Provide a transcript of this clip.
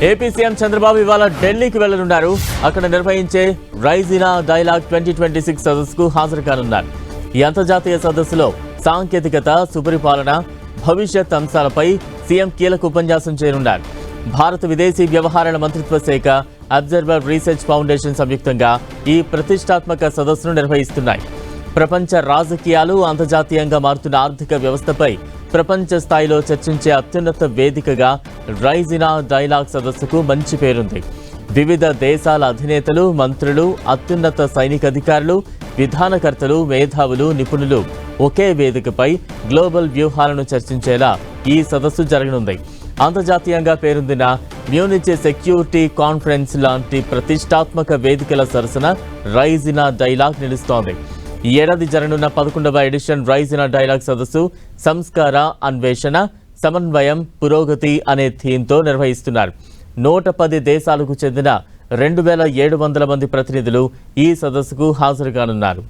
AP CM Chandrababu ఇవాళ ఢిల్లీకి వెళ్లనున్నారు. అక్కడ నిర్వహించే రైజ్ ఇన్ డైలాగ్ 2026 సదస్సుకు హాజరు కానున్నారు. ఈ అంతర్జాతీయ సదస్సులో సాంకేతికత, సుపరిపాలన, భవిష్యత్ అంశాలపై సీఎం కీలక ఉపన్యాసం చేయనున్నారు. భారత విదేశీ వ్యవహారాల మంత్రిత్వ శాఖ, అబ్జర్వర్ రీసెర్చ్ ఫౌండేషన్ సంయుక్తంగా ఈ ప్రతిష్టాత్మక సదస్సును నిర్వహిస్తున్నాయి. ప్రపంచ రాజకీయాలు, అంతర్జాతీయంగా మారుతున్న ఆర్థిక వ్యవస్థపై ప్రపంచ స్థాయిలో చర్చించే అత్యున్నత వేదికగా రైజ్ ఇన్ డైలాగ్ సదస్సుకు మంచి పేరుంది. వివిధ దేశాల అధినేతలు, మంత్రులు, అత్యున్నత సైనిక అధికారులు, విధానకర్తలు, మేధావులు, నిపుణులు ఒకే వేదికపై గ్లోబల్ వ్యూహాలను చర్చించేలా ఈ సదస్సు జరగనుంది. అంతర్జాతీయంగా పేరొందిన మ్యూనిచ్ సెక్యూరిటీ కాన్ఫరెన్స్ లాంటి ప్రతిష్టాత్మక వేదికల సరసన రైజ్ ఇన్ డైలాగ్ నిలుస్తోంది. ఈ ఏడాది జరగనున్న 11వ ఎడిషన్ రైజ్ ఇన్ డైలాగ్ సదస్సు సంస్కార, అన్వేషణ, సమన్వయం, పురోగతి అనే థీమ్తో నిర్వహిస్తున్నారు. 110 దేశాలకు చెందిన 2700 మంది ప్రతినిధులు ఈ సదస్సుకు హాజరు కానున్నారు.